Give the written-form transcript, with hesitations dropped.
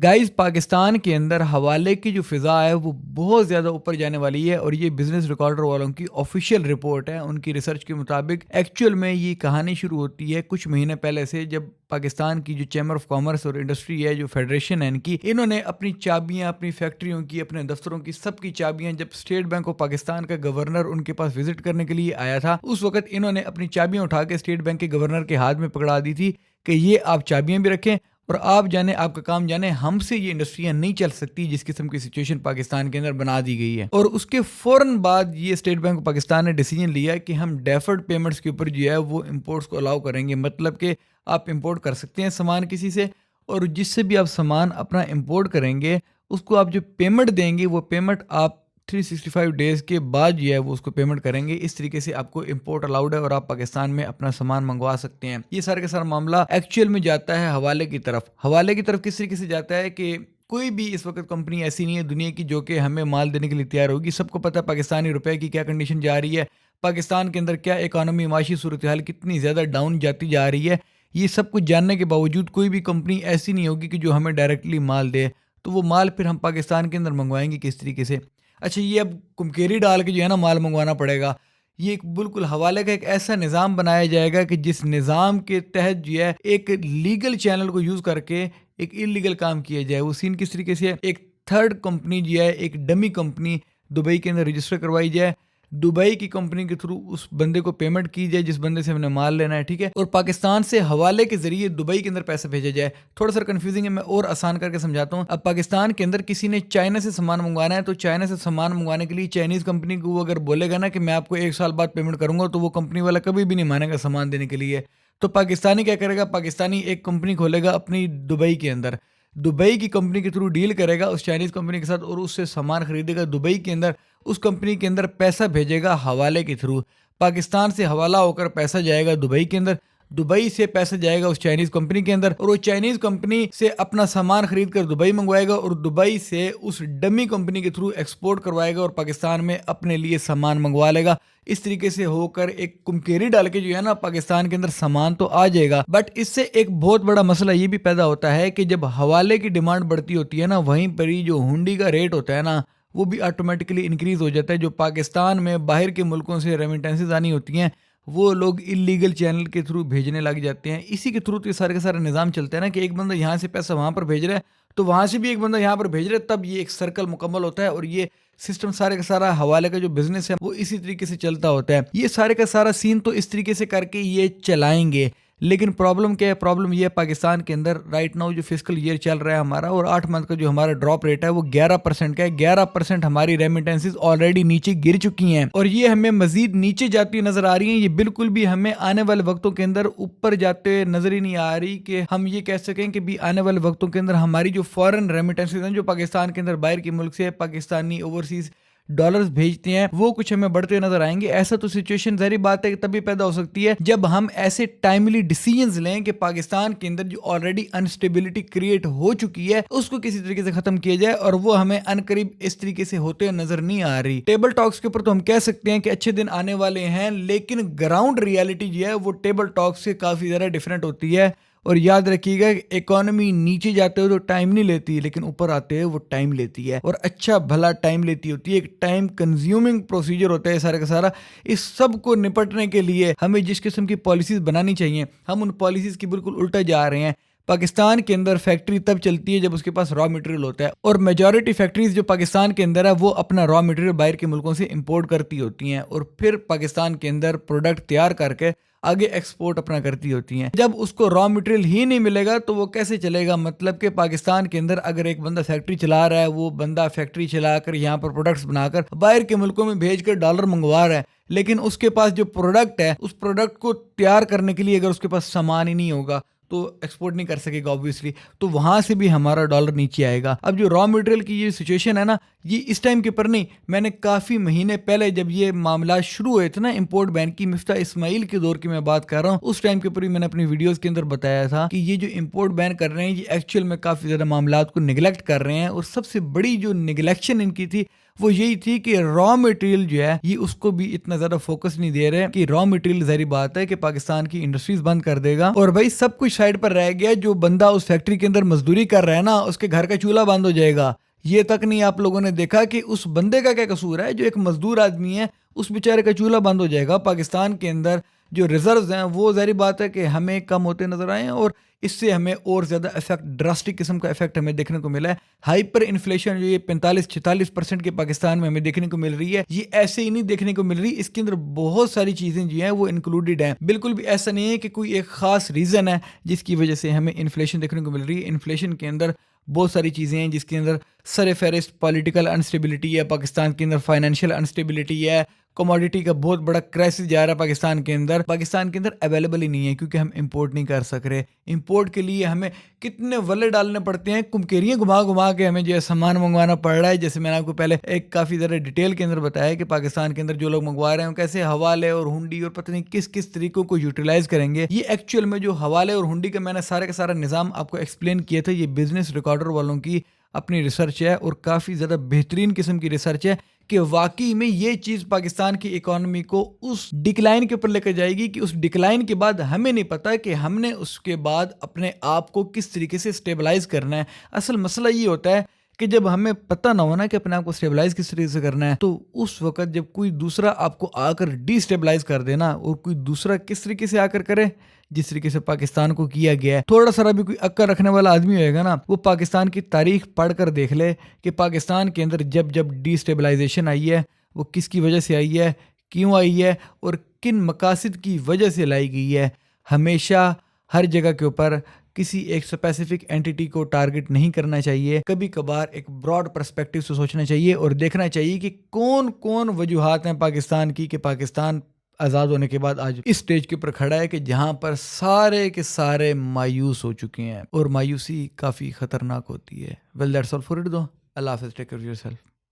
Guys Pakistan کے اندر حوالے کی جو فضا ہے وہ بہت زیادہ اوپر جانے والی ہے، اور یہ بزنس ریکارڈر والوں کی آفیشیل رپورٹ ہے۔ ان کی ریسرچ کے مطابق ایکچوئل میں یہ کہانی شروع ہوتی ہے کچھ مہینے پہلے سے، جب پاکستان کی جو چیمبر آف کامرس اور انڈسٹری ہے، جو فیڈریشن ہے انہوں نے اپنی چابیاں، اپنی فیکٹریوں کی، اپنے دفتروں کی، سب کی چابیاں، جب اسٹیٹ بینک آف پاکستان کا گورنر ان کے پاس وزٹ کرنے کے لیے آیا تھا، اس وقت انہوں نے اپنی چابیاں اٹھا کے اسٹیٹ بینک کے گورنر کے ہاتھ میں پکڑا دی تھی کہ یہ آپ چابیاں بھی رکھیں اور آپ جانے، آپ کا کام جانے، ہم سے یہ انڈسٹریاں نہیں چل سکتی جس قسم کی سچویشن پاکستان کے اندر بنا دی گئی ہے۔ اور اس کے فوراً بعد یہ اسٹیٹ بینک آف پاکستان نے ڈیسیجن لیا کہ ہم ڈیفرڈ پیمنٹس کے اوپر جو ہے وہ امپورٹس کو الاؤ کریں گے، مطلب کہ آپ امپورٹ کر سکتے ہیں سامان کسی سے، اور جس سے بھی آپ سامان اپنا امپورٹ کریں گے اس کو آپ جو پیمنٹ دیں گے وہ پیمنٹ آپ 365 ڈیز کے بعد جو ہے وہ اس کو پیمنٹ کریں گے۔ اس طریقے سے آپ کو امپورٹ الاؤڈ ہے اور آپ پاکستان میں اپنا سامان منگوا سکتے ہیں۔ یہ سارے کا سارا معاملہ ایکچوئل میں جاتا ہے حوالے کی طرف۔ حوالے کی طرف کس طریقے سے جاتا ہے کہ کوئی بھی اس وقت کمپنی ایسی نہیں ہے دنیا کی جو کہ ہمیں مال دینے کے لیے تیار ہوگی۔ سب کو پتہ ہے پاکستانی روپے کی کیا کنڈیشن جا رہی ہے، پاکستان کے اندر کیا اکانومی، معاشی صورتحال کتنی زیادہ ڈاؤن جاتی جا رہی ہے۔ یہ سب کچھ جاننے کے باوجود کوئی بھی کمپنی ایسی نہیں ہوگی کہ جو ہمیں ڈائریکٹلی مال دے، تو وہ مال پھر ہم پاکستان کے اندر منگوائیں گے کس طریقے سے؟ اچھا، یہ اب کمکیری ڈال کے جو ہے نا مال منگوانا پڑے گا۔ یہ ایک بالکل حوالے کا ایک ایسا نظام بنایا جائے گا کہ جس نظام کے تحت جو ہے ایک لیگل چینل کو یوز کر کے ایک انلیگل کام کیا جائے۔ وہ سین کس طریقے سے، ایک تھرڈ کمپنی جو ہے، ایک ڈمی کمپنی دبئی کے اندر رجسٹر کروائی جائے، دبئی کی کمپنی کے تھرو اس بندے کو پیمنٹ کی جائے جس بندے سے ہم نے مال لینا ہے، ٹھیک ہے، اور پاکستان سے حوالے کے ذریعے دبئی کے اندر پیسہ بھیجا جائے۔ تھوڑا سا کنفیوزنگ ہے، میں اور آسان کر کے سمجھاتا ہوں۔ اب پاکستان کے اندر کسی نے چائنا سے سامان منگوانا ہے، تو چائنا سے سامان منگوانے کے لیے چائنیز کمپنی کو وہ اگر بولے گا نا کہ میں آپ کو 1 سال بعد پیمنٹ کروں گا، تو وہ کمپنی والا کبھی بھی نہیں مانے گا سامان دینے کے لیے۔ تو پاکستانی کیا کرے گا؟ پاکستانی ایک کمپنی کھولے گا اپنی دبئی کے اندر، دبئی کی کمپنی کے تھرو ڈیل کرے گا اس چائنیز کمپنی کے ساتھ اور اس سے سامان خریدے گا دبئی کے اندر، اس کمپنی کے اندر پیسہ بھیجے گا حوالے کے تھرو۔ پاکستان سے حوالہ ہو کر پیسہ جائے گا دبئی کے اندر، دبئی سے پیسہ جائے گا اس چائنیز کمپنی کے اندر، اور وہ چائنیز کمپنی سے اپنا سامان خرید کر دبئی منگوائے گا اور دبئی سے اس ڈمی کمپنی کے تھرو ایکسپورٹ کروائے گا اور پاکستان میں اپنے لیے سامان منگوا لے گا۔ اس طریقے سے ہو کر ایک کمکیری ڈال کے جو ہے نا پاکستان کے اندر سامان تو آ جائے گا، بٹ اس سے ایک بہت بڑا مسئلہ یہ بھی پیدا ہوتا ہے کہ جب حوالے کی ڈیمانڈ بڑھتی ہوتی ہے نا، وہیں پر ہی جو ہنڈی کا ریٹ ہوتا ہے نا وہ بھی آٹومیٹکلی انکریز ہو جاتا ہے۔ جو پاکستان میں باہر کے ملکوں سے ریمیٹنسز آنی ہوتی ہیں وہ لوگ انلیگل چینل کے تھرو بھیجنے لگ جاتے ہیں۔ اسی کے تھرو تو یہ سارے کا سارا نظام چلتا ہے نا کہ ایک بندہ یہاں سے پیسہ وہاں پر بھیج رہا ہے تو وہاں سے بھی ایک بندہ یہاں پر بھیج رہا ہے، تب یہ ایک سرکل مکمل ہوتا ہے، اور یہ سسٹم سارے کا سارا حوالے کا جو بزنس ہے وہ اسی طریقے سے چلتا ہوتا ہے۔ یہ سارے کا سارا سین تو اس طریقے سے کر کے یہ چلائیں گے، لیکن پرابلم کیا ہے؟ پرابلم یہ ہے پاکستان کے اندر رائٹ ناؤ جو فسکل ایئر چل رہا ہے ہمارا، اور 8 منتھ کا جو ہمارا ڈراپ ریٹ ہے وہ 11% کا ہے۔ 11% ہماری ریمیٹنسز آلریڈی نیچے گر چکی ہیں، اور یہ ہمیں مزید نیچے جاتی نظر آ رہی ہیں۔ یہ بالکل بھی ہمیں آنے والے وقتوں کے اندر اوپر جاتے نظر ہی نہیں آ رہی کہ ہم یہ کہہ سکیں کہ بھی آنے والے وقتوں کے اندر ہماری جو فارن ریمیٹنسز ہیں، جو پاکستان کے اندر باہر کے ملک سے پاکستانی اوورسیز ڈالرز بھیجتے ہیں، وہ کچھ ہمیں بڑھتے نظر آئیں گے۔ ایسا تو سچویشن ظاہری بات ہے کہ تبھی پیدا ہو سکتی ہے جب ہم ایسے ٹائملی ڈیسیجنز لیں کہ پاکستان کے اندر جو آلریڈی انسٹیبلٹی کریٹ ہو چکی ہے اس کو کسی طریقے سے ختم کیا جائے، اور وہ ہمیں انقریب اس طریقے سے ہوتے نظر نہیں آ رہی۔ ٹیبل ٹاکس کے اوپر تو ہم کہہ سکتے ہیں کہ اچھے دن آنے والے ہیں، لیکن گراؤنڈ ریالٹی جو ہے وہ ٹیبل ٹاکس سے کافی زیادہ ڈیفرنٹ ہوتی ہے۔ اور یاد رکھیے گا اکانومی نیچے جاتے ہوئے تو ٹائم نہیں لیتی، لیکن اوپر آتے ہوئے وہ ٹائم لیتی ہے، اور اچھا بھلا ٹائم لیتی ہوتی ہے۔ ایک ٹائم کنزیومنگ پروسیجر ہوتا ہے سارا کا سارا۔ اس سب کو نپٹنے کے لیے ہمیں جس قسم کی پالیسیز بنانی چاہیے، ہم ان پالیسیز کی بالکل الٹا جا رہے ہیں۔ پاکستان کے اندر فیکٹری تب چلتی ہے جب اس کے پاس را مٹیریل ہوتا ہے، اور میجورٹی فیکٹریز جو پاکستان کے اندر ہے وہ اپنا را مٹیریل باہر کے ملکوں سے امپورٹ کرتی ہوتی ہیں، اور پھر پاکستان کے اندر پروڈکٹ تیار کر کے آگے ایکسپورٹ اپنا کرتی ہوتی ہیں۔ جب اس کو را مٹیریل ہی نہیں ملے گا تو وہ کیسے چلے گا؟ مطلب کہ پاکستان کے اندر اگر ایک بندہ فیکٹری چلا رہا ہے، وہ بندہ فیکٹری چلا کر یہاں پر پروڈکٹس بنا کر باہر کے ملکوں میں بھیج کر ڈالر منگوا رہا ہے، لیکن اس کے پاس جو پروڈکٹ ہے اس پروڈکٹ کو تیار کرنے کے لیے اگر اس کے پاس سامان ہی نہیں ہوگا تو ایکسپورٹ نہیں کر سکے گا اوبویسلی، تو وہاں سے بھی ہمارا ڈالر نیچے آئے گا۔ اب جو را مٹیریل کی یہ سچویشن ہے نا، یہ اس ٹائم کے پر نہیں، میں نے کافی مہینے پہلے جب یہ معاملات شروع ہوئے تھے نا امپورٹ بین کی، مفتاح اسماعیل کے دور کی میں بات کر رہا ہوں، اس ٹائم کے اوپر بھی میں نے اپنی ویڈیوز کے اندر بتایا تھا کہ یہ جو امپورٹ بین کر رہے ہیں یہ ایکچوئل میں کافی زیادہ معاملات کو نگلیکٹ کر رہے ہیں، اور سب سے بڑی جو نگلیکشن ان کی تھی وہ یہی تھی کہ را مٹیریل جو ہے یہ اس کو بھی اتنا زیادہ فوکس نہیں دے رہے کہ را مٹیریل ظاہری بات ہے کہ پاکستان کی انڈسٹریز بند کر دے گا اور بھائی سب کچھ سائڈ پر رہ گیا، جو بندہ اس فیکٹری کے اندر مزدوری کر رہا ہے نا اس کے گھر کا چولہا بند ہو جائے گا۔ یہ تک نہیں آپ لوگوں نے دیکھا کہ اس بندے کا کیا قصور ہے، جو ایک مزدور آدمی ہے اس بیچارے کا چولہا بند ہو جائے گا۔ پاکستان کے اندر جو ریزروز ہیں وہ ظاہری بات ہے کہ ہمیں کم ہوتے نظر آئے ہیں، اور اس سے ہمیں اور زیادہ افیکٹ، ڈراسٹک قسم کا افیکٹ ہمیں دیکھنے کو ملا ہے۔ ہائپر انفلیشن جو یہ 45-46% کے پاکستان میں ہمیں دیکھنے کو مل رہی ہے، یہ ایسے ہی نہیں دیکھنے کو مل رہی، اس کے اندر بہت ساری چیزیں جو ہیں وہ انکلوڈیڈ ہیں۔ بالکل بھی ایسا نہیں ہے کہ کوئی ایک خاص ریزن ہے جس کی وجہ سے ہمیں انفلیشن دیکھنے کو مل رہی ہے۔ انفلیشن کے اندر بہت ساری چیزیں ہیں جس کے اندر سر فہرست پولیٹیکل انسٹیبلٹی ہے، پاکستان کے اندر فائنینشیل انسٹیبلٹی ہے، کموڈیٹی کا بہت بڑا کرائسس جا رہا ہے پاکستان کے اندر اویلیبل ہی نہیں ہے کیونکہ ہم امپورٹ نہیں کر سک رہے۔ امپورٹ کے لیے ہمیں کتنے ولے ڈالنے پڑتے ہیں، کمکیریاں گھما کے ہمیں جو ہے سامان منگوانا پڑ رہا ہے۔ جیسے میں نے آپ کو پہلے ایک کافی زیادہ ڈیٹیل کے اندر بتایا کہ پاکستان کے اندر جو لوگ منگوا رہے ہیں کیسے حوالے اور ہنڈی اور پتہ نہیں کس کس طریقوں کو یوٹیلائز کریں گے۔ یہ ایکچوئل میں جو حوالے اور ہنڈی کا میں نے سارا کا سارا نظام آپ کو ایکسپلین کیا تھا، یہ بزنس ریکارڈر والوں کی اپنی ریسرچ ہے اور کافی زیادہ بہترین قسم کی ریسرچ ہے کہ واقعی میں یہ چیز پاکستان کی اکانومی کو اس ڈکلائن کے اوپر لے کر جائے گی کہ اس ڈکلائن کے بعد ہمیں نہیں پتا کہ ہم نے اس کے بعد اپنے آپ کو کس طریقے سے سٹیبلائز کرنا ہے۔ اصل مسئلہ یہ ہوتا ہے کہ جب ہمیں پتہ نہ ہونا کہ اپنے آپ کو سٹیبلائز کس طریقے سے کرنا ہے، تو اس وقت جب کوئی دوسرا آپ کو آ کر ڈی سٹیبلائز کر دینا، اور کوئی دوسرا کس طریقے سے آ کر کرے جس طریقے سے پاکستان کو کیا گیا ہے، تھوڑا سا بھی کوئی عقل رکھنے والا آدمی ہوئے گا نا، وہ پاکستان کی تاریخ پڑھ کر دیکھ لے کہ پاکستان کے اندر جب ڈی سٹیبلائزیشن آئی ہے وہ کس کی وجہ سے آئی ہے، کیوں آئی ہے، اور کن مقاصد کی وجہ سے لائی گئی ہے۔ ہمیشہ ہر جگہ کے اوپر کسی ایک اسپیسیفک اینٹی کو ٹارگٹ نہیں کرنا چاہیے، کبھی کبھار ایک براڈ پرسپیکٹیو سے سوچنا چاہیے اور دیکھنا چاہیے کہ کون کون وجوہات ہیں پاکستان کی کہ پاکستان آزاد ہونے کے بعد آج اس سٹیج کے اوپر کھڑا ہے کہ جہاں پر سارے کے سارے مایوس ہو چکے ہیں، اور مایوسی کافی خطرناک ہوتی ہے۔ Well that's all for it though. اللہ حافظ، take care of your self.